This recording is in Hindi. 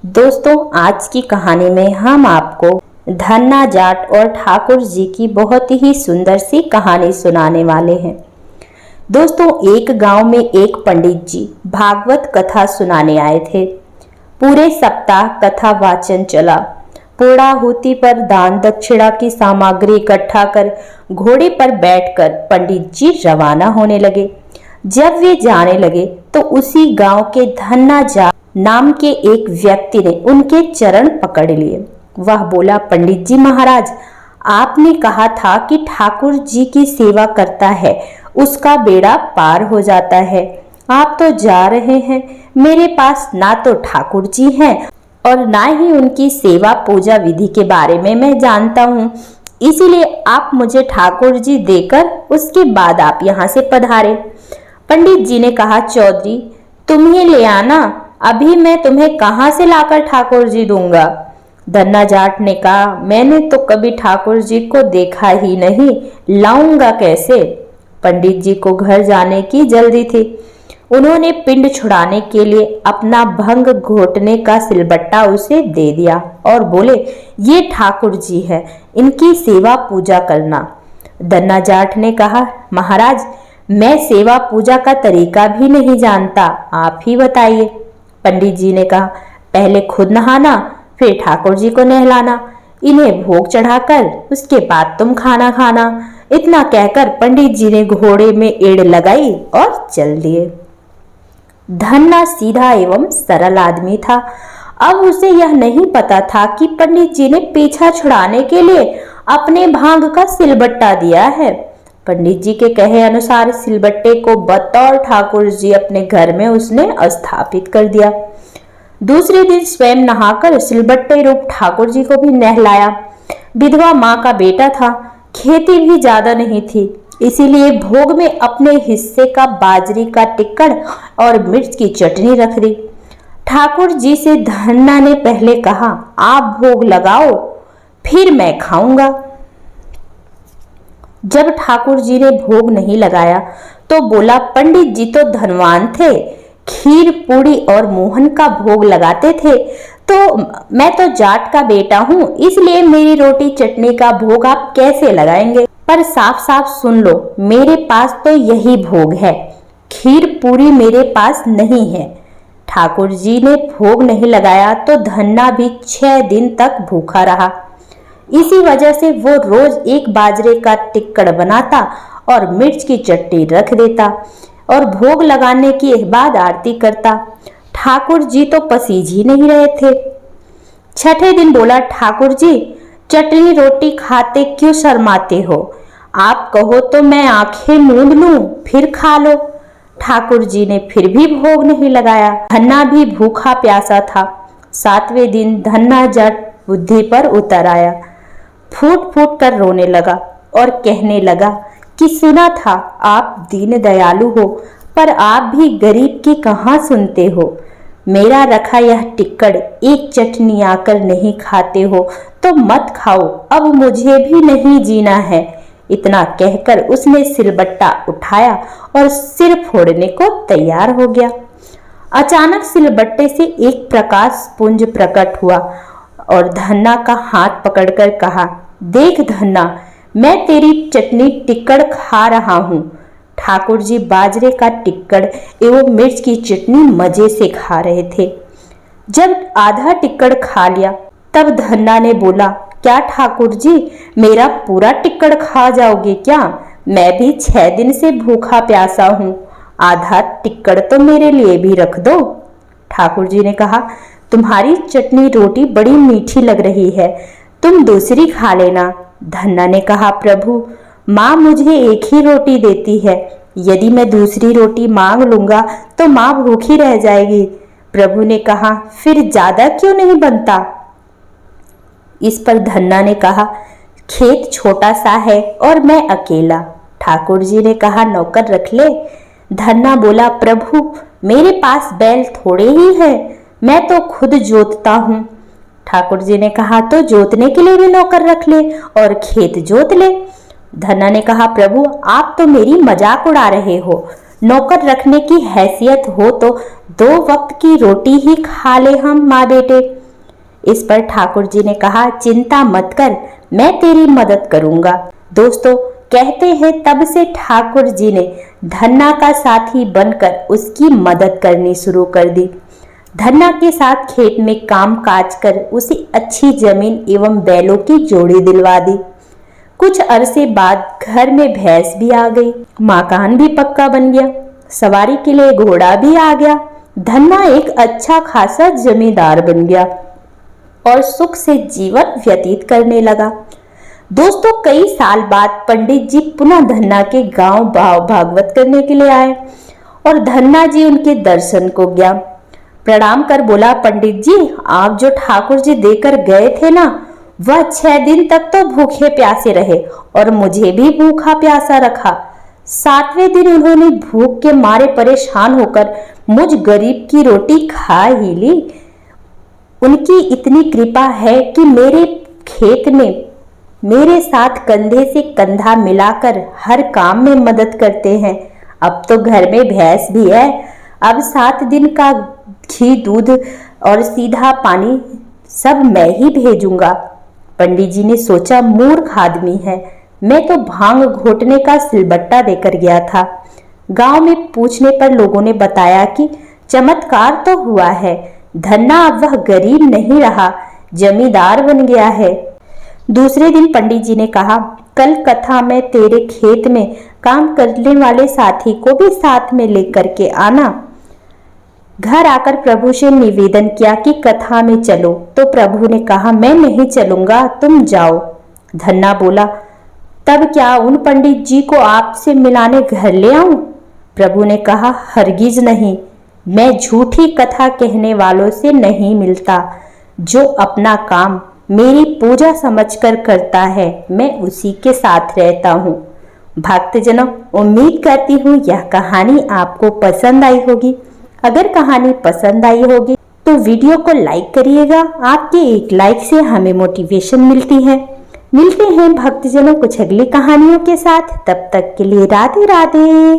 दोस्तों, आज की कहानी में हम आपको धन्ना जाट और ठाकुर जी की बहुत ही सुंदर सी कहानी सुनाने वाले हैं। दोस्तों, एक गांव में एक पंडित जी भागवत कथा सुनाने आए थे। पूरे सप्ताह कथा वाचन चला। पूर्णाहुति पर दान दक्षिणा की सामग्री इकट्ठा कर घोड़े पर बैठकर पंडित जी रवाना होने लगे। जब वे जाने लगे तो उसी गांव के धन्ना जाट नाम के एक व्यक्ति ने उनके चरण पकड़ लिए। वह बोला, पंडित जी महाराज, आपने कहा था कि ठाकुर जी की सेवा करता है उसका बेड़ा पार हो जाता है। आप तो जा रहे हैं। मेरे पास ना तो ठाकुर जी हैं और ना ही उनकी सेवा पूजा विधि के बारे में मैं जानता हूँ। इसीलिए आप मुझे ठाकुर जी देकर उसके बाद आप यहाँ से पधारे। पंडित जी ने कहा, चौधरी तुम्हें ले आना, अभी मैं तुम्हें कहाँ से लाकर ठाकुर जी दूंगा। धन्ना जाट ने कहा, मैंने तो कभी ठाकुर जी को देखा ही नहीं, लाऊंगा कैसे। पंडित जी को घर जाने की जल्दी थी। उन्होंने पिंड छुड़ाने के लिए अपना भंग घोटने का सिलबट्टा उसे दे दिया और बोले, ये ठाकुर जी है, इनकी सेवा पूजा करना। धन्ना जाट ने कहा, महाराज मैं सेवा पूजा का तरीका भी नहीं जानता, आप ही बताइए। पंडित जी ने कहा, पहले खुद नहाना, फिर ठाकुर जी को नहलाना, इन्हें भोग चढ़ाकर उसके बाद तुम खाना खाना। इतना कहकर पंडित जी ने घोड़े में एड़ लगाई और चल दिए। धन्ना सीधा एवं सरल आदमी था। अब उसे यह नहीं पता था कि पंडित जी ने पीछा छुड़ाने के लिए अपने भांग का सिलबट्टा दिया है। पंडित जी के कहे अनुसार सिलबट्टे को बतौर ठाकुर जी अपने घर में उसने स्थापित कर दिया। दूसरे दिन स्वयं नहाकर सिलबट्टे रूप ठाकुर जी को भी नहलाया। विधवा माँ का बेटा था, खेती भी ज्यादा नहीं थी, इसीलिए भोग में अपने हिस्से का बाजरी का टिक्कड़ और मिर्च की चटनी रख दी। ठाकुर जी से धन्ना ने पहले कहा, आप भोग लगाओ, फिर मैं खाऊंगा। जब ठाकुर जी ने भोग नहीं लगाया तो बोला, पंडित जी तो धनवान थे, खीर पूड़ी और मोहन का भोग लगाते थे, तो मैं तो जाट का बेटा हूँ, इसलिए मेरी रोटी चटनी का भोग आप कैसे लगाएंगे। पर साफ साफ सुन लो, मेरे पास तो यही भोग है, खीर पूरी मेरे पास नहीं है। ठाकुर जी ने भोग नहीं लगाया तो धन्ना भी 6 दिन तक भूखा रहा। इसी वजह से वो रोज एक बाजरे का टिक्कड़ बनाता और मिर्च की चटनी रख देता और भोग लगाने के बाद आरती करता। ठाकुर जी तो पसीज ही नहीं रहे थे। छठे दिन बोला, ठाकुर जी चटनी रोटी खाते क्यों शर्माते हो? आप कहो तो मैं आंखें मूंद लूं, फिर खा लो। ठाकुर जी ने फिर भी भोग नहीं लगाया। धन्ना भी भूखा प्यासा था। 7वें दिन धन्ना जाट बुद्धि पर उतर आया। फूट फूट कर रोने लगा और कहने लगा कि सुना था आप दीन दयालु हो, पर आप भी गरीब की कहाँ सुनते हो। मेरा रखा यह टिक्कड़ एक चटनी आकर नहीं खाते हो तो मत खाओ, अब मुझे भी नहीं जीना है। इतना कहकर उसने सिलबट्टा उठाया और सिर फोड़ने को तैयार हो गया। अचानक सिलबट्टे से एक प्रकाश पुंज प्रकट हुआ और धन्ना का हाथ पकड़कर कहा, देख धन्ना, मैं तेरी चटनी टिक्कड़ खा रहा हूँ। ठाकुर जी बाजरे का टिक्कड़ एवं मिर्च की चटनी मजे से खा रहे थे। जब आधा टिक्कड़ खा लिया तब धन्ना ने बोला, क्या ठाकुर जी मेरा पूरा टिक्कड़ खा जाओगे क्या? मैं भी 6 दिन से भूखा प्यासा हूँ, आधा टिक्कड़ तो मेरे लिए भी रख दो। ठाकुर जी ने कहा, तुम्हारी चटनी रोटी बड़ी मीठी लग रही है, तुम दूसरी खा लेना। धन्ना ने कहा, प्रभु माँ मुझे एक ही रोटी देती है, यदि मैं दूसरी रोटी मांग लूंगा तो माँ भूखी रह जाएगी। प्रभु ने कहा, फिर ज्यादा क्यों नहीं बनता? इस पर धन्ना ने कहा, खेत छोटा सा है और मैं अकेला। ठाकुर जी ने कहा, नौकर रख ले। धन्ना बोला, प्रभु मेरे पास बैल थोड़े ही हैं, मैं तो खुद जोतता हूँ। ठाकुर जी ने कहा, तो जोतने के लिए भी नौकर रख ले और खेत जोत ले। धन्ना ने कहा, प्रभु आप तो मेरी मजाक उड़ा रहे हो, नौकर रखने की हैसियत हो तो 2 वक्त की रोटी ही खा ले हम माँ बेटे। इस पर ठाकुर जी ने कहा, चिंता मत कर, मैं तेरी मदद करूंगा। दोस्तों, कहते हैं तब से ठाकुर जी ने धन्ना का साथी बनकर उसकी मदद करनी शुरू कर दी। धन्ना के साथ खेत में काम काज कर उसे अच्छी जमीन एवं बैलों की जोड़ी दिलवा दी। कुछ अरसे बाद घर में भैंस भी आ गई, मकान भी पक्का बन गया, सवारी के लिए घोड़ा भी आ गया। धन्ना एक अच्छा खासा जमींदार बन गया और सुख से जीवन व्यतीत करने लगा। दोस्तों, कई साल बाद पंडित जी पुनः धन्ना के गांव भागवत करने के लिए आए और धन्ना जी उनके दर्शन को गया। प्रणाम कर बोला, पंडित जी, आप जो ठाकुर जी देकर गए थे ना, वह 6 दिन तक तो भूखे प्यासे रहे और मुझे भी भूखा प्यासा रखा। 7वें दिन उन्होंने भूख के मारे परेशान होकर मुझ गरीब की रोटी खा ही ली। उनकी इतनी कृपा है कि मेरे खेत में मेरे साथ कंधे से कंधा मिलाकर हर काम में मदद करते हैं। अब तो घर में भैंस भी है। अब 7 दिन का घी, दूध और सीधा पानी सब मैं ही भेजूंगा। पंडित जी ने सोचा, मूर्ख आदमी है, मैं तो भांग घोटने का सिलबट्टा देकर गया था। गांव में पूछने पर लोगों ने बताया कि चमत्कार तो हुआ है, धन्ना अब वह गरीब नहीं रहा, जमींदार बन गया है। दूसरे दिन पंडित जी ने कहा, कल कथा में तेरे खेत में काम करने वाले साथी को भी साथ में लेकर के आना। घर आकर प्रभु से निवेदन किया कि कथा में चलो, तो प्रभु ने कहा, मैं नहीं चलूंगा, तुम जाओ। धन्ना बोला, तब क्या उन पंडित जी को आपसे मिलाने घर ले आऊं? प्रभु ने कहा, हरगिज नहीं, मैं झूठी कथा कहने वालों से नहीं मिलता। जो अपना काम मेरी पूजा समझकर करता है, मैं उसी के साथ रहता हूँ। भक्तजनों, उम्मीद करती हूँ यह कहानी आपको पसंद आई होगी। अगर कहानी पसंद आई होगी तो वीडियो को लाइक करिएगा। आपके एक लाइक से हमें मोटिवेशन मिलती है। मिलते हैं भक्तजनों कुछ अगली कहानियों के साथ। तब तक के लिए राधे राधे।